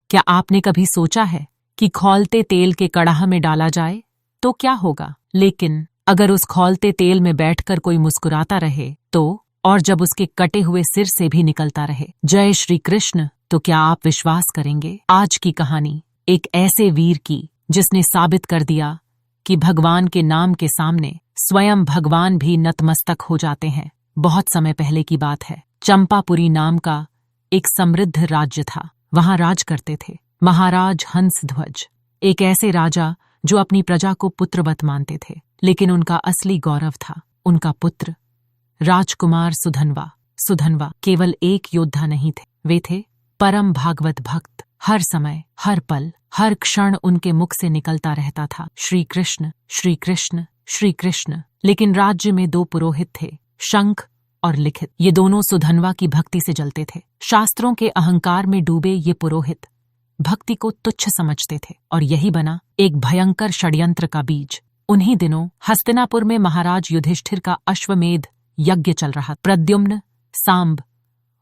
क्या आपने कभी सोचा है कि खौलते तेल के कड़ाह में डाला जाए तो क्या होगा? लेकिन अगर उस खौलते तेल में बैठकर कोई मुस्कुराता रहे तो, और जब उसके कटे हुए सिर से भी निकलता रहे जय श्री कृष्ण, तो क्या आप विश्वास करेंगे? आज की कहानी एक ऐसे वीर की जिसने साबित कर दिया कि भगवान के नाम के सामने स्वयं भगवान भी नतमस्तक हो जाते हैं। बहुत समय पहले की बात है। चंपापुरी नाम का एक समृद्ध राज्य था। वहां राज करते थे महाराज हंसध्वज, एक ऐसे राजा जो अपनी प्रजा को पुत्रवत मानते थे। लेकिन उनका असली गौरव था उनका पुत्र राजकुमार सुधनवा। सुधनवा केवल एक योद्धा नहीं थे, वे थे परम भागवत भक्त। हर समय, हर पल, हर क्षण उनके मुख से निकलता रहता था श्री कृष्ण, श्री कृष्ण, श्री कृष्ण। लेकिन राज्य में दो पुरोहित थे, शंख और लिखित। ये दोनों सुधनवा की भक्ति से जलते थे। शास्त्रों के अहंकार में डूबे ये पुरोहित भक्ति को तुच्छ समझते थे और यही बना एक भयंकर षड्यंत्र का बीज। उन्हीं दिनों हस्तिनापुर में महाराज युधिष्ठिर का अश्वमेध यज्ञ चल रहा। प्रद्युम्न, सांब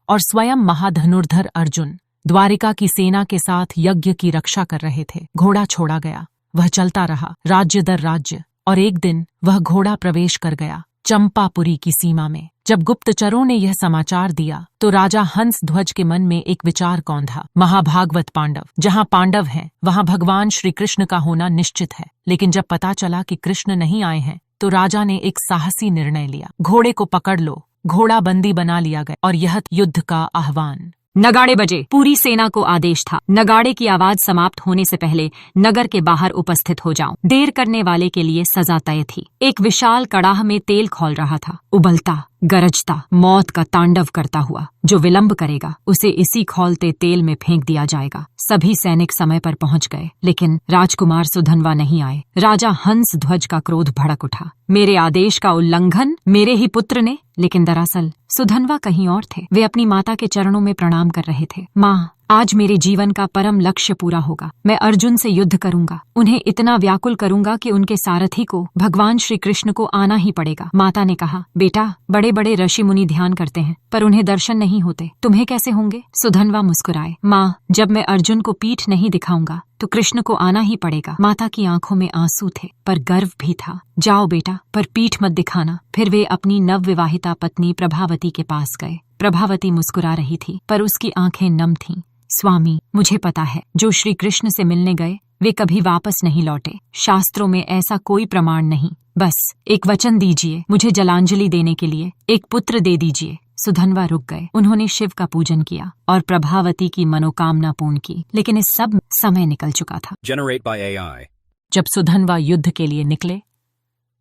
और स्वयं महाधनुर्धर अर्जुन द्वारिका की सेना के साथ यज्ञ की रक्षा कर रहे थे। घोड़ा छोड़ा गया, वह चलता रहा राज्य दर राज्य, और एक दिन वह घोड़ा प्रवेश कर गया चंपापुरी की सीमा में। जब गुप्तचरों ने यह समाचार दिया तो राजा हंसध्वज के मन में एक विचार कौंधा। महाभागवत पांडव, जहां पांडव हैं वहां भगवान श्री कृष्ण का होना निश्चित है। लेकिन जब पता चला कि कृष्ण नहीं आए हैं तो राजा ने एक साहसी निर्णय लिया। घोड़े को पकड़ लो। घोड़ा बंदी बना लिया गया और यह युद्ध का आह्वान। नगाड़े बजे। पूरी सेना को आदेश था, नगाड़े की आवाज समाप्त होने से पहले नगर के बाहर उपस्थित हो जाओ। देर करने वाले के लिए सजा तय थी। एक विशाल कड़ाह में तेल खौल रहा था, उबलता, गरजता, मौत का तांडव करता हुआ। जो विलंब करेगा उसे इसी खौलते तेल में फेंक दिया जाएगा। सभी सैनिक समय पर पहुंच गए, लेकिन राजकुमार सुधनवा नहीं आए। राजा हंसध्वज का क्रोध भड़क उठा। मेरे आदेश का उल्लंघन मेरे ही पुत्र ने। लेकिन दरअसल सुधनवा कहीं और थे। वे अपनी माता के चरणों में प्रणाम कर रहे थे। माँ, आज मेरे जीवन का परम लक्ष्य पूरा होगा। मैं अर्जुन से युद्ध करूंगा, उन्हें इतना व्याकुल करूंगा कि उनके सारथी को भगवान श्री कृष्ण को आना ही पड़ेगा। माता ने कहा, बेटा, बड़े बड़े ऋषि मुनि ध्यान करते हैं पर उन्हें दर्शन नहीं होते, तुम्हें कैसे होंगे? सुधनवा मुस्कुराए। माँ, जब मैं अर्जुन को पीठ नहीं दिखाऊंगा तो कृष्ण को आना ही पड़ेगा। माता की आंखों में आंसू थे पर गर्व भी था। जाओ बेटा, पर पीठ मत दिखाना। फिर वे अपनी नवविवाहिता पत्नी प्रभावती के पास गए। प्रभावती मुस्कुरा रही थी पर उसकी आंखें नम थीं। स्वामी, मुझे पता है जो श्री कृष्ण से मिलने गए वे कभी वापस नहीं लौटे। शास्त्रों में ऐसा कोई प्रमाण नहीं। बस एक वचन दीजिए, मुझे जलांजलि देने के लिए एक पुत्र दे दीजिए। सुधनवा रुक गए। उन्होंने शिव का पूजन किया और प्रभावती की मनोकामना पूर्ण की। लेकिन इस सब समय निकल चुका था। Generate by AI. जब सुधनवा युद्ध के लिए निकले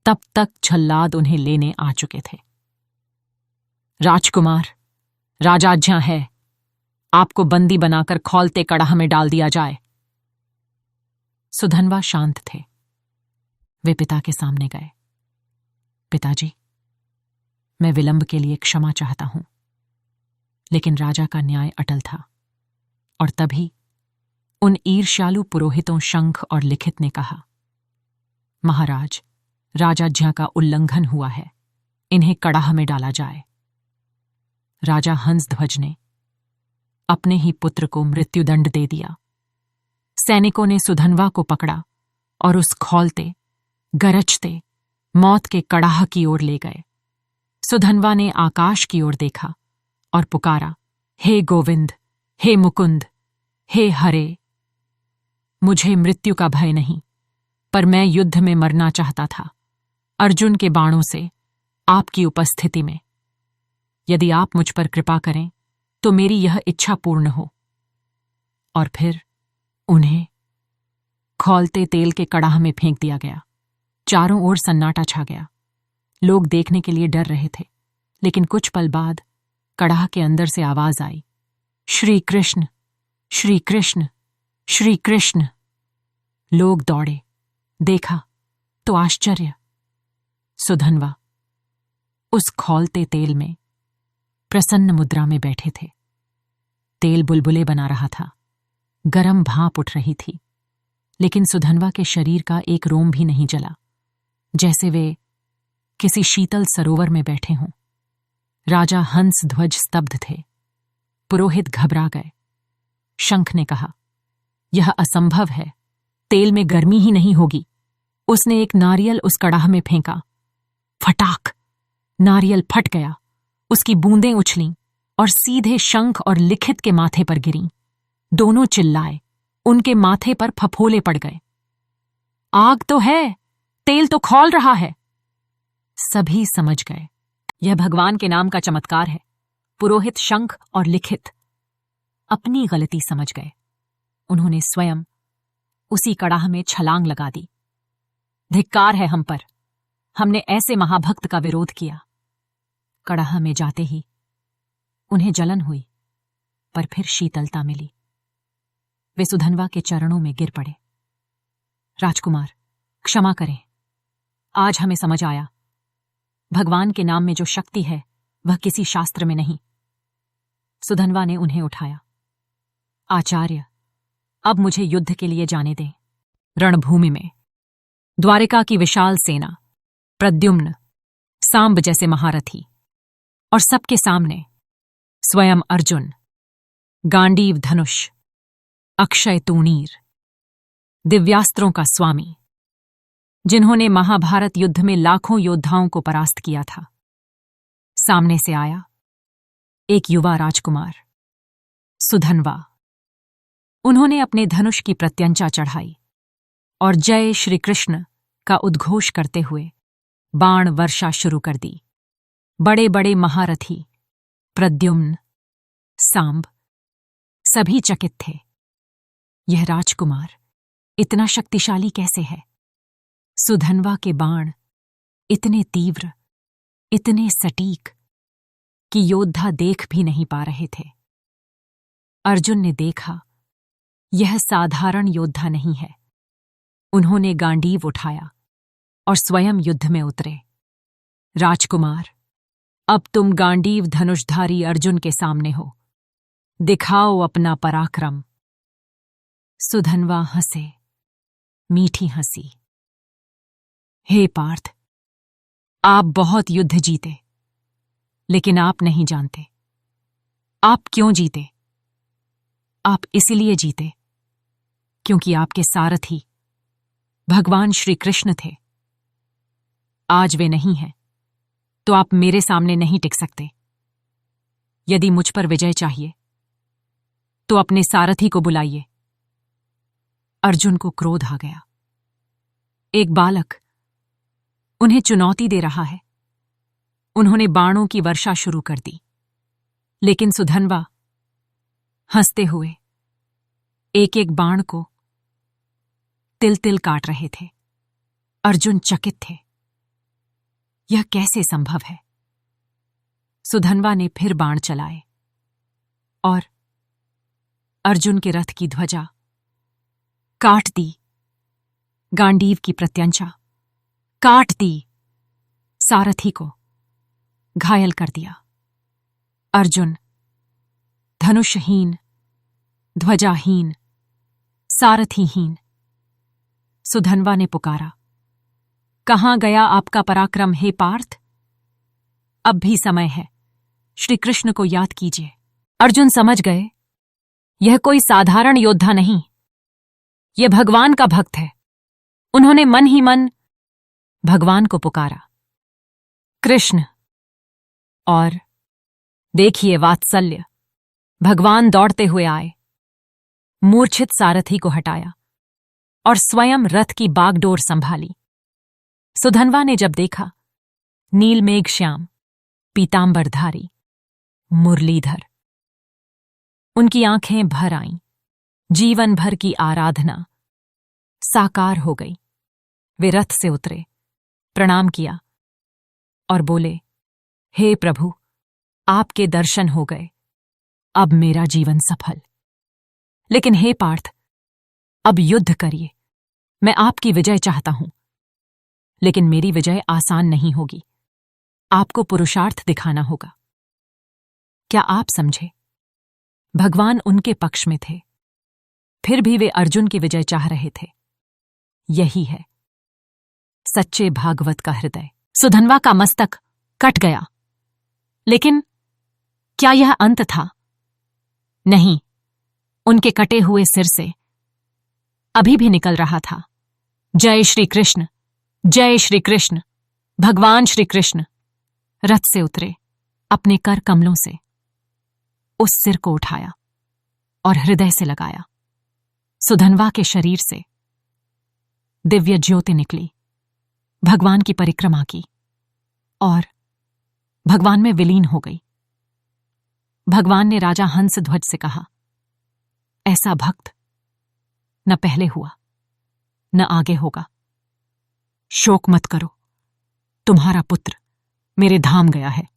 तब तक छल्लाद उन्हें लेने आ चुके थे। राजकुमार, राजाज्ञा है, आपको बंदी बनाकर खौलते कड़ाह में डाल दिया जाए। सुधनवा शांत थे। वे पिता के सामने गए। पिताजी, मैं विलंब के लिए क्षमा चाहता हूं। लेकिन राजा का न्याय अटल था। और तभी उन ईर्ष्यालु पुरोहितों शंख और लिखित ने कहा, महाराज, राजाज्ञा का उल्लंघन हुआ है, इन्हें कड़ाह में डाला जाए। राजा हंसध्वज ने अपने ही पुत्र को मृत्युदंड दे दिया। सैनिकों ने सुधनवा को पकड़ा और उस खौलते, गरजते मौत के कड़ाह की ओर ले गए। सुधनवा ने आकाश की ओर देखा और पुकारा, हे गोविंद, हे मुकुंद, हे हरे। मुझे मृत्यु का भय नहीं, पर मैं युद्ध में मरना चाहता था, अर्जुन के बाणों से, आपकी उपस्थिति में। यदि आप मुझ पर कृपा करें तो मेरी यह इच्छा पूर्ण हो। और फिर उन्हें खौलते तेल के कड़ाह में फेंक दिया गया। चारों ओर सन्नाटा छा गया। लोग देखने के लिए डर रहे थे। लेकिन कुछ पल बाद कड़ाह के अंदर से आवाज आई, श्री कृष्ण, श्री कृष्ण, श्री कृष्ण। लोग दौड़े। देखा तो आश्चर्य, सुधनवा उस खौलते तेल में प्रसन्न मुद्रा में बैठे थे। तेल बुलबुले बना रहा था, गरम भाप उठ रही थी। लेकिन सुधनवा के शरीर का एक रोम भी नहीं जला, जैसे वे किसी शीतल सरोवर में बैठे हों। राजा हंसध्वज स्तब्ध थे। पुरोहित घबरा गए। शंख ने कहा, यह असंभव है, तेल में गर्मी ही नहीं होगी। उसने एक नारियल उस कड़ाह में फेंका। फटाक! नारियल फट गया, उसकी बूंदें उछलीं और सीधे शंख और लिखित के माथे पर गिरीं। दोनों चिल्लाए, उनके माथे पर फफोले पड़ गए। आग तो है, तेल तो खौल रहा है। सभी समझ गए, यह भगवान के नाम का चमत्कार है। पुरोहित शंख और लिखित अपनी गलती समझ गए। उन्होंने स्वयं उसी कड़ाह में छलांग लगा दी। धिक्कार है हम पर, हमने ऐसे महाभक्त का विरोध किया। कड़ाह में जाते ही उन्हें जलन हुई, पर फिर शीतलता मिली। वे सुधनवा के चरणों में गिर पड़े। राजकुमार, क्षमा करें, आज हमें समझ आया, भगवान के नाम में जो शक्ति है वह किसी शास्त्र में नहीं। सुधनवा ने उन्हें उठाया। आचार्य, अब मुझे युद्ध के लिए जाने दें। रणभूमि में द्वारिका की विशाल सेना, प्रद्युम्न, सांब जैसे महारथी, और सबके सामने स्वयं अर्जुन, गांडीव धनुष, अक्षय तूणीर, दिव्यास्त्रों का स्वामी, जिन्होंने महाभारत युद्ध में लाखों योद्धाओं को परास्त किया था। सामने से आया एक युवा राजकुमार, सुधनवा। उन्होंने अपने धनुष की प्रत्यंचा चढ़ाई और जय श्री कृष्ण का उद्घोष करते हुए बाण वर्षा शुरू कर दी। बड़े बड़े महारथी, प्रद्युम्न, सांब, सभी चकित थे। यह राजकुमार इतना शक्तिशाली कैसे है? सुधनवा के बाण इतने तीव्र, इतने सटीक कि योद्धा देख भी नहीं पा रहे थे। अर्जुन ने देखा, यह साधारण योद्धा नहीं है। उन्होंने गांडीव उठाया और स्वयं युद्ध में उतरे। राजकुमार, अब तुम गांडीव धनुषधारी अर्जुन के सामने हो, दिखाओ अपना पराक्रम। सुधनवा हंसे, मीठी हंसी। हे पार्थ, आप बहुत युद्ध जीते, लेकिन आप नहीं जानते आप क्यों जीते। आप इसलिए जीते क्योंकि आपके सारथी भगवान श्री कृष्ण थे। आज वे नहीं हैं, तो आप मेरे सामने नहीं टिक सकते। यदि मुझ पर विजय चाहिए तो अपने सारथी को बुलाइए। अर्जुन को क्रोध आ गया। एक बालक उन्हें चुनौती दे रहा है। उन्होंने बाणों की वर्षा शुरू कर दी, लेकिन सुधनवा हंसते हुए एक एक बाण को तिल तिल काट रहे थे। अर्जुन चकित थे, यह कैसे संभव है? सुधनवा ने फिर बाण चलाए और अर्जुन के रथ की ध्वजा काट दी, गांडीव की प्रत्यंचा काट दी, सारथी को घायल कर दिया। अर्जुन धनुषहीन, ध्वजाहीन, सारथीहीन। सुधनवा ने पुकारा, कहां गया आपका पराक्रम हे पार्थ? अब भी समय है, श्री कृष्ण को याद कीजिए। अर्जुन समझ गए, यह कोई साधारण योद्धा नहीं, यह भगवान का भक्त है। उन्होंने मन ही मन भगवान को पुकारा, कृष्ण। और देखिए वात्सल्य, भगवान दौड़ते हुए आए, मूर्छित सारथी को हटाया और स्वयं रथ की बागडोर संभाली। सुधनवा ने जब देखा, नीलमेघ श्याम, पीतांबरधारी, मुरलीधर, उनकी आंखें भर आईं। जीवन भर की आराधना साकार हो गई। वे रथ से उतरे, प्रणाम किया और बोले, हे प्रभु, आपके दर्शन हो गए, अब मेरा जीवन सफल। लेकिन हे पार्थ, अब युद्ध करिए। मैं आपकी विजय चाहता हूं, लेकिन मेरी विजय आसान नहीं होगी। आपको पुरुषार्थ दिखाना होगा। क्या आप समझे? भगवान उनके पक्ष में थे, फिर भी वे अर्जुन की विजय चाह रहे थे। यही है सच्चे भागवत का हृदय। सुधनवा का मस्तक कट गया, लेकिन क्या यह अंत था? नहीं, उनके कटे हुए सिर से अभी भी निकल रहा था। जय श्री कृष्ण, जय श्री कृष्ण, भगवान श्री कृष्ण। रथ से उतरे, अपने कर कमलों से उस सिर को उठाया और हृदय से लगाया। सुधनवा के शरीर से दिव्य ज्योति निकली, भगवान की परिक्रमा की और भगवान में विलीन हो गई। भगवान ने राजा हंस ध्वज से कहा, ऐसा भक्त न पहले हुआ न आगे होगा। शोक मत करो, तुम्हारा पुत्र मेरे धाम गया है।